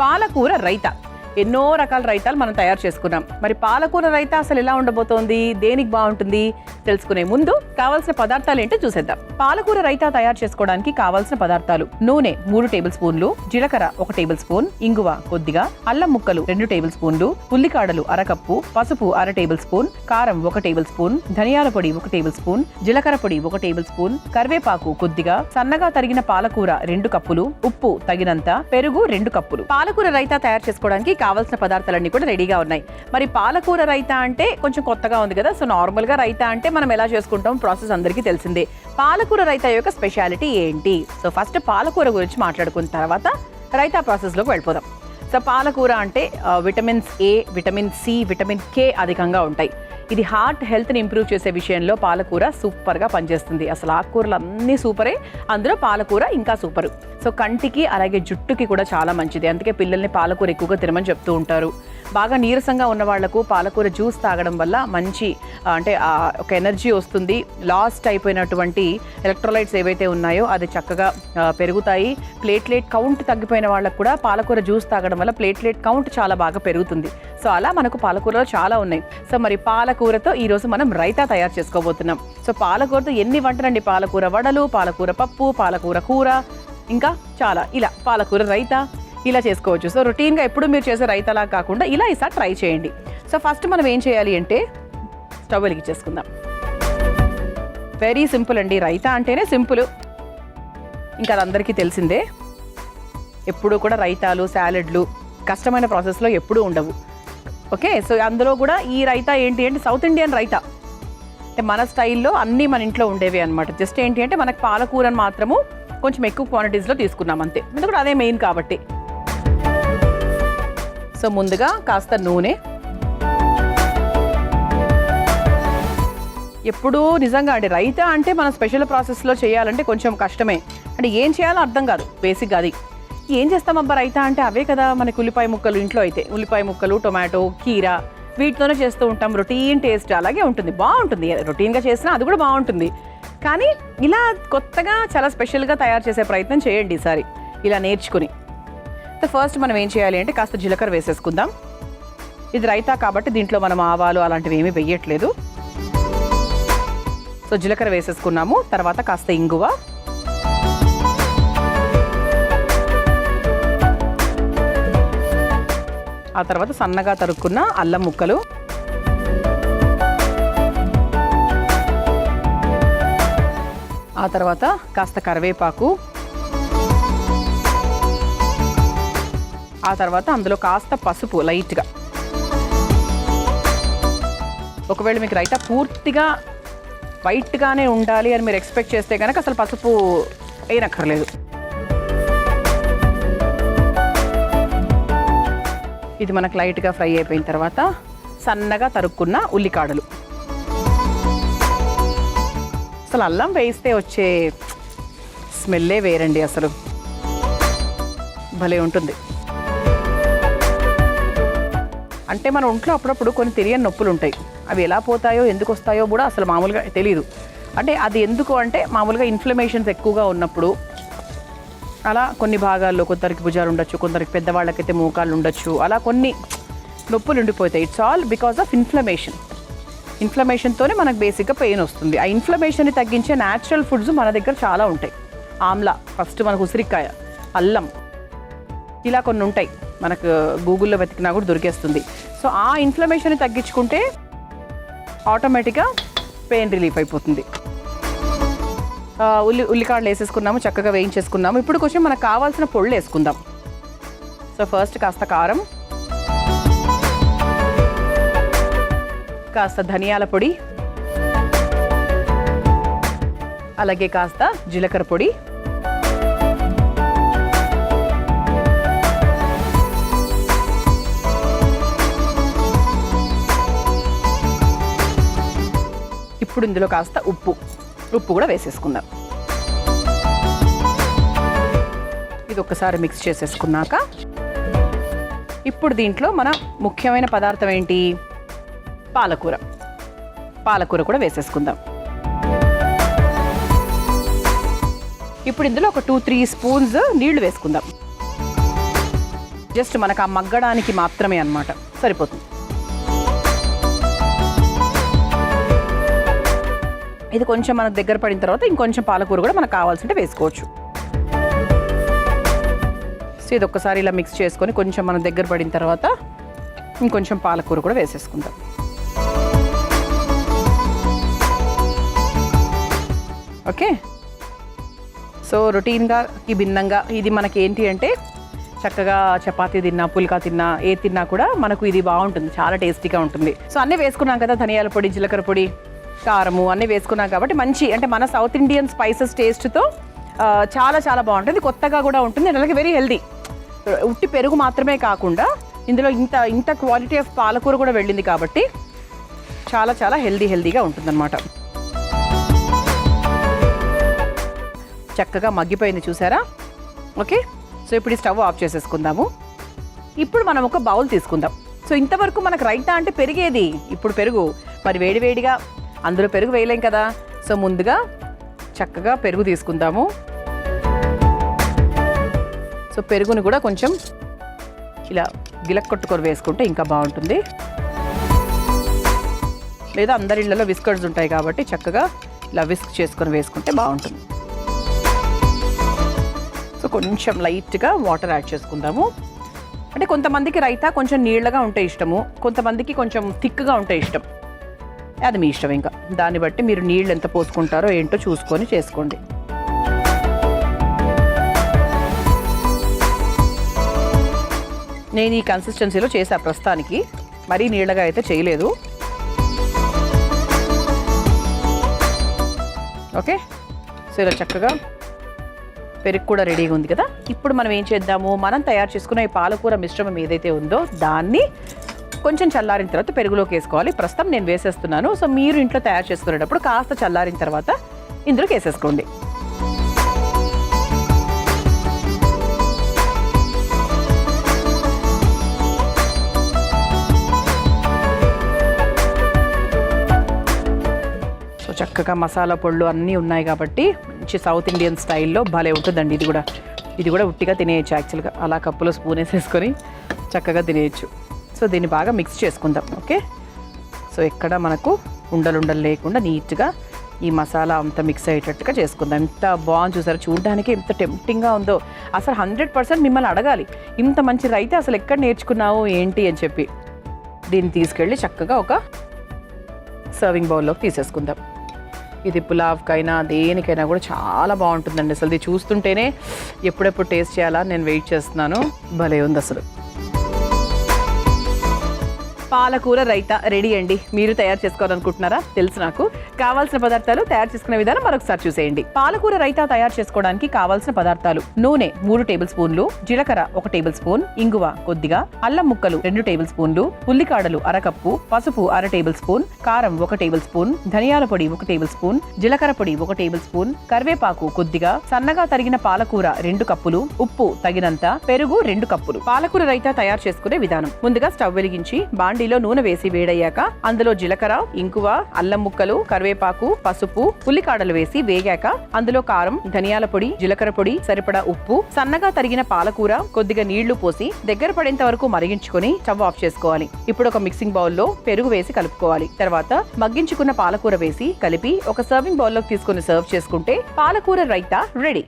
పాలకూర రైతా. ఎన్నో రకాల రైతాలు మనం తయారు చేసుకున్నాం. మరి పాలకూర రైతా అసలు ఎలా ఉండబోతోంది, దేనికి బాగుంటుంది తెలుసుకునే ముందు కావాల్సిన పదార్థాలు ఏంటో చూసేద్దాం. పాలకూర రైతా తయారు చేసుకోవడానికి కావాల్సిన పదార్థాలు: నూనె 3 టేబుల్ స్పూన్లు, జీలకర్ర 1 టేబుల్ స్పూన్, ఇంగువ కొద్దిగా, అల్లం ముక్కలు 2 టేబుల్ స్పూన్లు, ఉల్లికాడలు 1/2 కప్పు, పసుపు 1/2 టేబుల్ స్పూన్, కారం 1 టేబుల్ స్పూన్, ధనియాల పొడి 1 టేబుల్ స్పూన్, జీలకర్ర పొడి 1 టేబుల్ స్పూన్, కరివేపాకు కొద్దిగా, సన్నగా తరిగిన పాలకూర 2 కప్పులు, ఉప్పు తగినంత, పెరుగు 2 కప్పులు. పాలకూర రైతా తయారు చేసుకోవడానికి కావాల్సిన పదార్థాలన్నీ కూడా రెడీగా ఉన్నాయి. మరి పాలకూర రైతా అంటే కొంచెం కొత్తగా ఉంది కదా. సో నార్మల్ గా రైతా అంటే మనం ఎలా చేసుకుంటాం, ప్రాసెస్ అందరికీ తెలిసిందే. పాలకూర రైతా యొక్క స్పెషాలిటీ ఏంటి? సో ఫస్ట్ పాలకూర గురించి మాట్లాడుకున్న తర్వాత రైతా ప్రాసెస్ లోకి వెళ్ళిపోదాం. సో పాలకూర అంటే vitamins A, vitamin C, vitamin K అధికంగా ఉంటాయి. ఇది హార్ట్ హెల్త్ని ఇంప్రూవ్ చేసే విషయంలో పాలకూర సూపర్గా పనిచేస్తుంది. అసలు ఆకుకూరలు అన్నీ సూపరే, అందులో పాలకూర ఇంకా సూపరు. సో కంటికి అలాగే జుట్టుకి కూడా చాలా మంచిది. అందుకే పిల్లల్ని పాలకూర ఎక్కువగా తినమని చెప్తూ ఉంటారు. బాగా నీరసంగా ఉన్న వాళ్లకు పాలకూర జ్యూస్ తాగడం వల్ల మంచి అంటే ఒక ఎనర్జీ వస్తుంది. లాస్ట్ అయిపోయినటువంటి ఎలక్ట్రోలైట్స్ ఏవైతే ఉన్నాయో అది చక్కగా పెరుగుతాయి. ప్లేట్లెట్ కౌంట్ తగ్గిపోయిన వాళ్ళకు కూడా పాలకూర జ్యూస్ తాగడం వల్ల ప్లేట్లెట్ కౌంట్ చాలా బాగా పెరుగుతుంది. సో అలా మనకు పాలకూరలో చాలా ఉన్నాయి. సో మరి పాలకూరతో ఈరోజు మనం రైతా తయారు చేసుకోబోతున్నాం. సో పాలకూరతో ఎన్ని వంటలండి, పాలకూర వడలు, పాలకూర పప్పు, పాలకూర కూర, ఇంకా చాలా ఇలా పాలకూర రైతా ఇలా చేసుకోవచ్చు. సో రొటీన్గా ఎప్పుడు మీరు చేసే రైతాలా కాకుండా ఇలా ఈసారి ట్రై చేయండి. సో ఫస్ట్ మనం ఏం చేయాలి అంటే స్టవ్ వెలిగించేసుకుందాం. వెరీ సింపుల్ అండి, రైతా అంటేనే సింపుల్, ఇంకా అది అందరికీ తెలిసిందే. ఎప్పుడూ కూడా రైతాలు, సాలెడ్లు కష్టమైన ప్రాసెస్లో ఎప్పుడూ ఉండవు. ఓకే, సో అందులో కూడా ఈ రైతా ఏంటి అంటే సౌత్ ఇండియన్ రైతా అంటే మన స్టైల్లో అన్నీ మన ఇంట్లో ఉండేవి అనమాట. జస్ట్ ఏంటి అంటే మనకు పాలకూరను మాత్రము కొంచెం ఎక్కువ క్వాంటిటీస్లో తీసుకున్నాం అంతే, ఎందుకంటే అదే మెయిన్ కాబట్టి. సో ముందుగా కాస్త నూనె. ఎప్పుడూ నిజంగా అండి రైతా అంటే మన స్పెషల్ ప్రాసెస్లో చేయాలంటే కొంచెం కష్టమే, అంటే ఏం చేయాలో అర్థం కాదు బేసిక్గా. అది ఏం చేస్తామబ్బా రైతా అంటే అవే కదా మనకి ఉల్లిపాయ ముక్కలు, ఇంట్లో అయితే ఉల్లిపాయ ముక్కలు, టొమాటో, కీరా వీటితోనే చేస్తూ ఉంటాం. రొటీన్ టేస్ట్ అలాగే ఉంటుంది, బాగుంటుంది. రొటీన్గా చేసినా అది కూడా బాగుంటుంది. కానీ ఇలా కొత్తగా చాలా స్పెషల్గా తయారు చేసే ప్రయత్నం చేయండి ఈసారి ఇలా నేర్చుకుని. సో ఫస్ట్ మనం ఏం చేయాలి అంటే కాస్త జీలకర్ర వేసేసుకుందాం. ఇది రైతా కాబట్టి దీంట్లో మనం ఆవాలు అలాంటివి ఏమీ వేయట్లేదు. సో జీలకర్ర వేసేసుకున్నాము. తర్వాత కాస్త ఇంగువ, ఆ తర్వాత సన్నగా తరుక్కున్న అల్లం ముక్కలు, ఆ తర్వాత కాస్త కరివేపాకు, ఆ తర్వాత అందులో కాస్త పసుపు లైట్గా. ఒకవేళ మీకు రైతా పూర్తిగా వైట్గానే ఉండాలి అని మీరు ఎక్స్పెక్ట్ చేస్తే కనుక అసలు పసుపు వేయనక్కర్లేదు. ఇది మనకు లైట్గా ఫ్రై అయిపోయిన తర్వాత సన్నగా తరుక్కున్న ఉల్లికాడలు. అసలు అల్లం వేస్తే వచ్చే స్మెల్లే వేరండి, అసలు భలే ఉంటుంది. అంటే మన ఒంట్లో అప్పుడప్పుడు కొన్ని తెలియని నొప్పులు ఉంటాయి. అవి ఎలా పోతాయో ఎందుకు వస్తాయో కూడా అసలు మామూలుగా తెలియదు. అంటే అది ఎందుకు అంటే మామూలుగా ఇన్ఫ్లమేషన్స్ ఎక్కువగా ఉన్నప్పుడు అలా కొన్ని భాగాల్లో కొందరికి భుజాలు ఉండొచ్చు, కొందరికి పెద్దవాళ్ళకైతే మోకాళ్ళు ఉండొచ్చు, అలా కొన్ని నొప్పులు ఉండిపోతాయి. It's all because of inflammation. ఇన్ఫ్లమేషన్తోనే మనకు బేసిక్గా పెయిన్ వస్తుంది. ఆ ఇన్ఫ్లమేషన్ని తగ్గించే న్యాచురల్ ఫుడ్స్ మన దగ్గర చాలా ఉంటాయి. ఆమ్లా, ఫస్ట్ మనకు ఉసిరికాయ, అల్లం, ఇలా కొన్ని ఉంటాయి. మనకు గూగుల్లో వెతికినా కూడా దొరికేస్తుంది. సో ఆ ఇన్ఫ్లమేషన్ని తగ్గించుకుంటే ఆటోమేటిక్గా పెయిన్ రిలీఫ్ అయిపోతుంది. ఉల్లికాడలు వేసేసుకున్నాము, చక్కగా వేయించేసుకున్నాము. ఇప్పుడు కొంచెం మనకు కావాల్సిన పొళ్ళు వేసుకుందాం. సో ఫస్ట్ కాస్త కారం, కాస్త ధనియాల పొడి, అలాగే కాస్త జీలకర్ర పొడి, ఇప్పుడు ఇందులో కాస్త ఉప్పు కూడా వేసేసుకుందాం. ఇది ఒక్కసారి మిక్స్ చేసేసుకున్నాక ఇప్పుడు దీంట్లో మన ముఖ్యమైన పదార్థం ఏంటి, పాలకూర కూడా వేసేసుకుందాం. ఇప్పుడు ఇందులో ఒక 2-3 స్పూన్స్ నీళ్లు వేసుకుందాం. జస్ట్ మనకు ఆ మగ్గడానికి మాత్రమే అన్నమాట, సరిపోతుంది. ఇది కొంచెం మనకు దగ్గర పడిన తర్వాత ఇంకొంచెం పాలకూర కూడా మనకు కావాల్సింటే వేసుకోవచ్చు. సో ఇది ఒక్కసారి ఇలా మిక్స్ చేసుకొని కొంచెం మనం దగ్గర పడిన తర్వాత ఇంకొంచెం పాలకూర కూడా వేసేసుకుందాం. ఓకే, సో రొటీన్గాకి భిన్నంగా ఇది మనకి ఏంటి అంటే చక్కగా చపాతీ తిన్నా, పుల్కా తిన్నా, ఏ తిన్నా కూడా మనకు ఇది బాగుంటుంది, చాలా టేస్టీగా ఉంటుంది. సో అన్నీ వేసుకున్నాం కదా, ధనియాల పొడి, జీలకర్ర పొడి, కారము అన్నీ వేసుకున్నాం కాబట్టి మంచి అంటే మన సౌత్ ఇండియన్ స్పైసెస్ టేస్ట్తో చాలా చాలా బాగుంటుంది, కొత్తగా కూడా ఉంటుంది, అలాగే వెరీ హెల్దీ. ఉట్టి పెరుగు మాత్రమే కాకుండా ఇందులో ఇంత క్వాలిటీ ఆఫ్ పాలకూర కూడా వెళ్ళింది కాబట్టి చాలా చాలా హెల్దీగా ఉంటుందన్నమాట. చక్కగా మగ్గిపోయింది చూసారా. ఓకే, సో ఇప్పుడు ఈ స్టవ్ ఆఫ్ చేసేసుకుందాము. ఇప్పుడు మనం ఒక బౌల్ తీసుకుందాం. సో ఇంతవరకు మనకు రైతా అంటే పెరిగేది, ఇప్పుడు పెరుగు మరి వేడివేడిగా, అందులో పెరుగు వేయలేం కదా. సో ముందుగా చక్కగా పెరుగు తీసుకుందాము. సో పెరుగుని కూడా కొంచెం ఇలా గిలక్కొట్టుకొని వేసుకుంటే ఇంకా బాగుంటుంది. లేదా అందరి ఇళ్లలో విస్కర్స్ ఉంటాయి కాబట్టి చక్కగా ఇలా విస్క్ చేసుకొని వేసుకుంటే బాగుంటుంది. సో కొంచెం లైట్గా వాటర్ యాడ్ చేసుకుందాము. అంటే కొంతమందికి రైతా కొంచెం నీళ్ళగా ఉంటే ఇష్టము, కొంతమందికి కొంచెం థిక్గా ఉంటే ఇష్టం, అది మీ ఇష్టం. ఇంకా దాన్ని బట్టి మీరు నీళ్ళు ఎంత పోసుకుంటారో ఏంటో చూసుకొని చేసుకోండి. నేను ఈ కన్సిస్టెన్సీలో చేసా ప్రస్తుతానికి, మరీ నీళ్ళగా అయితే చేయలేదు. ఓకే, సో ఇలా చక్కగా పెరుగు కూడా రెడీగా ఉంది కదా. ఇప్పుడు మనం ఏం చేద్దాము, మనం తయారు చేసుకున్న ఈ పాలకూర మిశ్రమం ఏదైతే ఉందో దాన్ని కొంచెం చల్లారిన తర్వాత పెరుగులోకి వేసుకోవాలి. ప్రస్తుతం నేను వేసేస్తున్నాను. సో మీరు ఇంట్లో తయారు చేసుకునేటప్పుడు కాస్త చల్లారిన తర్వాత ఇందులోకి వేసేసుకోండి. సో చక్కగా మసాలా పొళ్ళు అన్నీ ఉన్నాయి కాబట్టి మంచి సౌత్ ఇండియన్ స్టైల్లో భలే ఉంటుందండి. ఇది కూడా ఉట్టిగా తినేయచ్చు యాక్చువల్గా, అలా కప్పులో స్పూన్ వేసేసుకొని చక్కగా తినేయచ్చు. సో దీన్ని బాగా మిక్స్ చేసుకుందాం. ఓకే, సో ఎక్కడ మనకు ఉండలు లేకుండా నీట్గా ఈ మసాలా అంతా మిక్స్ అయ్యేటట్టుగా చేసుకుందాం. ఎంత బాగుంది చూసారు, చూడడానికి ఎంత టెంప్టింగ్గా ఉందో. అసలు 100% మిమ్మల్ని అడగాలి, ఇంత మంచి రైతే అసలు ఎక్కడ నేర్చుకున్నావు ఏంటి అని చెప్పి. దీన్ని తీసుకెళ్ళి చక్కగా ఒక సర్వింగ్ బౌల్లోకి తీసేసుకుందాం. ఇది పులావ్కైనా దేనికైనా కూడా చాలా బాగుంటుందండి. అసలు ఇది చూస్తుంటేనే ఎప్పుడెప్పుడు టేస్ట్ చేయాలా నేను వెయిట్ చేస్తున్నాను. భలే ఉంది అసలు. పాలకూర రైతా రెడీ అండి. మీరు తయారు చేసుకోవాలనుకుంటున్నారా? తెలుసు నాకు. కావాల్సిన పదార్థాలు, తయారు చేసుకునే విధానం మరొకసారి చూసేయండి. పాలకూర రైతా తయారు చేసుకోవడానికి కావాల్సిన పదార్థాలు: నూనె 3 టేబుల్ స్పూన్లు, జీలకర్ర 1 టేబుల్ స్పూన్, ఇంగువ కొద్దిగా, అల్లం ముక్కలు 2 టేబుల్ స్పూన్లు, ఉల్లికాడలు 1/2 కప్పు, పసుపు 1/2 టేబుల్ స్పూన్, కారం 1 టేబుల్ స్పూన్, ధనియాల పొడి 1 టేబుల్ స్పూన్, జీలకర్ర పొడి 1 టేబుల్ స్పూన్, కరివేపాకు కొద్దిగా, సన్నగా తరిగిన పాలకూర 2 కప్పులు, ఉప్పు తగినంత, పెరుగు 2 కప్పులు. పాలకూర రైతా తయారు చేసుకునే విధానం: ముందుగా స్టవ్ వెలిగించి బాండీలో నూనె వేసి వేడయ్యాక అందులో జీలకర్ర, ఇంకువ, అల్లం ముక్కలు, కరివేపాకు, పసుపు, ఉల్లికాడలు వేసి వేగాక అందులో కారం, ధనియాల పొడి, జీలకర్ర పొడి, సరిపడా ఉప్పు, సన్నగా తరిగిన పాలకూర, కొద్దిగా నీళ్లు పోసి దగ్గర పడేంత వరకు మరిగించుకొని స్టవ్ ఆఫ్ చేసుకోవాలి. ఇప్పుడు ఒక మిక్సింగ్ బౌల్లో పెరుగు వేసి కలుపుకోవాలి. తర్వాత మగ్గించుకున్న పాలకూర వేసి కలిపి ఒక సర్వింగ్ బౌల్లోకి తీసుకుని సర్వ్ చేసుకుంటే పాలకూర రైతా రెడీ.